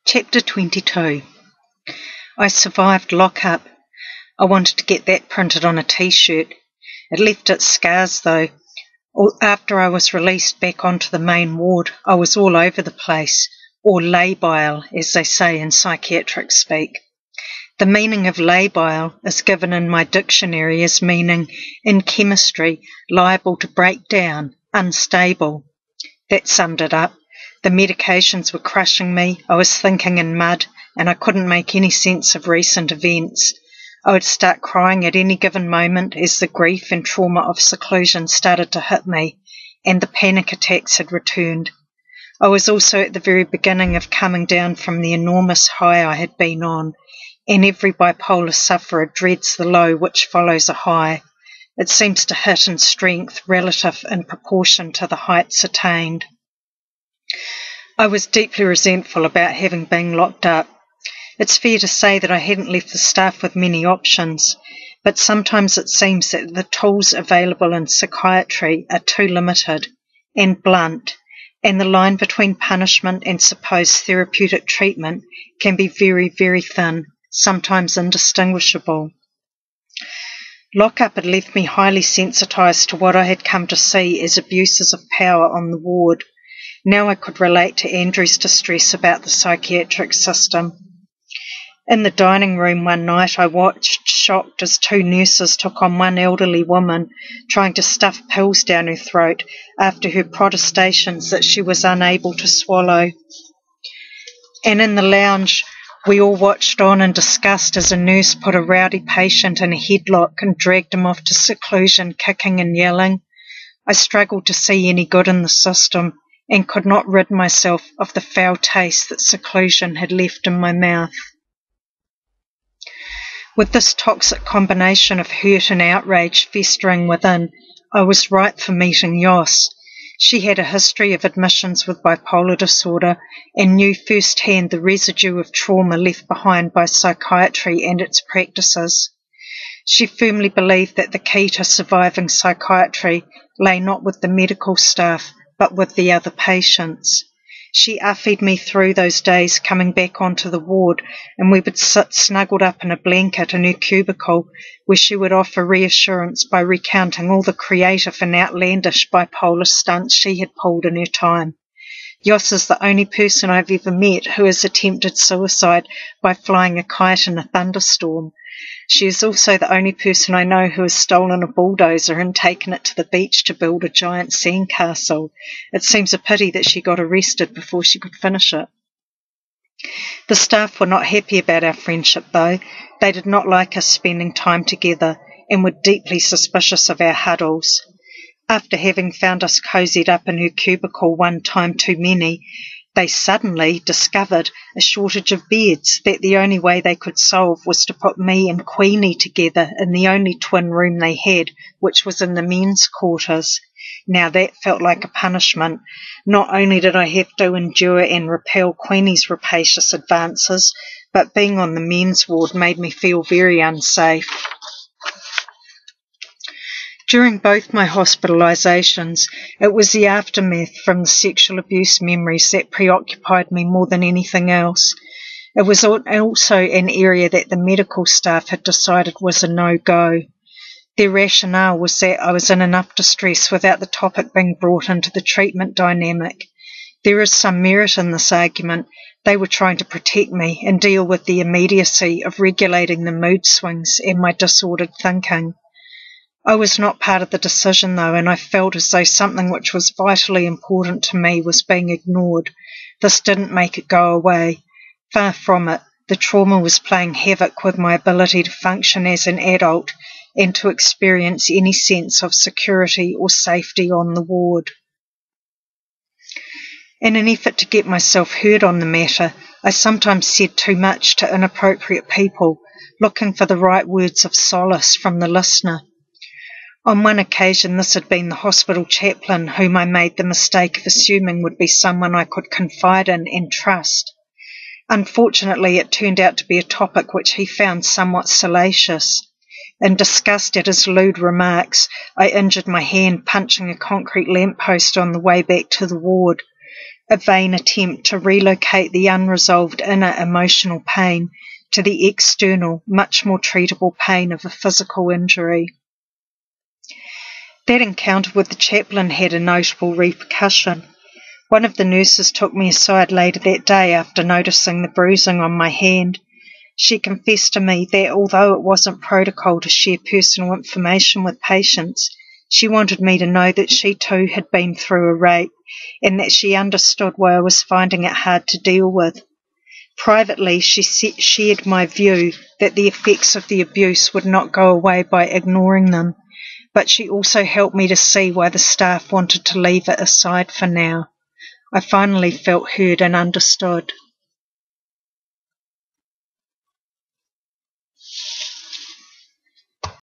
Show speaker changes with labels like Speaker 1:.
Speaker 1: Chapter 22. I survived lockup. I wanted to get that printed on a t-shirt. It left its scars though. After I was released back onto the main ward, I was all over the place, or labile, as they say in psychiatric speak. The meaning of labile is given in my dictionary as meaning, in chemistry, liable to break down, unstable. That summed it up. The medications were crushing me, I was thinking in mud, and I couldn't make any sense of recent events. I would start crying at any given moment as the grief and trauma of seclusion started to hit me, and the panic attacks had returned. I was also at the very beginning of coming down from the enormous high I had been on, and every bipolar sufferer dreads the low which follows a high. It seems to hit in strength relative in proportion to the heights attained. I was deeply resentful about having been locked up. It's fair to say that I hadn't left the staff with many options, but sometimes it seems that the tools available in psychiatry are too limited and blunt, and the line between punishment and supposed therapeutic treatment can be very, very thin, sometimes indistinguishable. Lockup had left me highly sensitised to what I had come to see as abuses of power on the ward. Now I could relate to Andrew's distress about the psychiatric system. In the dining room one night I watched, shocked, as two nurses took on one elderly woman, trying to stuff pills down her throat after her protestations that she was unable to swallow. And in the lounge we all watched on in disgust as a nurse put a rowdy patient in a headlock and dragged him off to seclusion, kicking and yelling. I struggled to see any good in the system, and could not rid myself of the foul taste that seclusion had left in my mouth. With this toxic combination of hurt and outrage festering within, I was ripe for meeting Yos. She had a history of admissions with bipolar disorder and knew firsthand the residue of trauma left behind by psychiatry and its practices. She firmly believed that the key to surviving psychiatry lay not with the medical staff, but with the other patients. She uffied me through those days coming back onto the ward, and we would sit snuggled up in a blanket in her cubicle, where she would offer reassurance by recounting all the creative and outlandish bipolar stunts she had pulled in her time. Yos is the only person I've ever met who has attempted suicide by flying a kite in a thunderstorm. She is also the only person I know who has stolen a bulldozer and taken it to the beach to build a giant sandcastle. It seems a pity that she got arrested before she could finish it. The staff were not happy about our friendship though. They did not like us spending time together and were deeply suspicious of our huddles. After having found us cozied up in her cubicle one time too many, they suddenly discovered a shortage of beds that the only way they could solve was to put me and Queenie together in the only twin room they had, which was in the men's quarters. Now that felt like a punishment. Not only did I have to endure and repel Queenie's rapacious advances, but being on the men's ward made me feel very unsafe. During both my hospitalisations, it was the aftermath from the sexual abuse memories that preoccupied me more than anything else. It was also an area that the medical staff had decided was a no-go. Their rationale was that I was in enough distress without the topic being brought into the treatment dynamic. There is some merit in this argument. They were trying to protect me and deal with the immediacy of regulating the mood swings and my disordered thinking. I was not part of the decision though, and I felt as though something which was vitally important to me was being ignored. This didn't make it go away. Far from it. The trauma was playing havoc with my ability to function as an adult and to experience any sense of security or safety on the ward. In an effort to get myself heard on the matter, I sometimes said too much to inappropriate people, looking for the right words of solace from the listener. On one occasion this had been the hospital chaplain, whom I made the mistake of assuming would be someone I could confide in and trust. Unfortunately, it turned out to be a topic which he found somewhat salacious. In disgust at his lewd remarks, I injured my hand punching a concrete lamppost on the way back to the ward. a vain attempt to relocate the unresolved inner emotional pain to the external, much more treatable pain of a physical injury. That encounter with the chaplain had a notable repercussion. One of the nurses took me aside later that day after noticing the bruising on my hand. She confessed to me that although it wasn't protocol to share personal information with patients, she wanted me to know that she too had been through a rape and that she understood why I was finding it hard to deal with. Privately, she shared my view that the effects of the abuse would not go away by ignoring them, but she also helped me to see why the staff wanted to leave it aside for now. I finally felt heard and understood.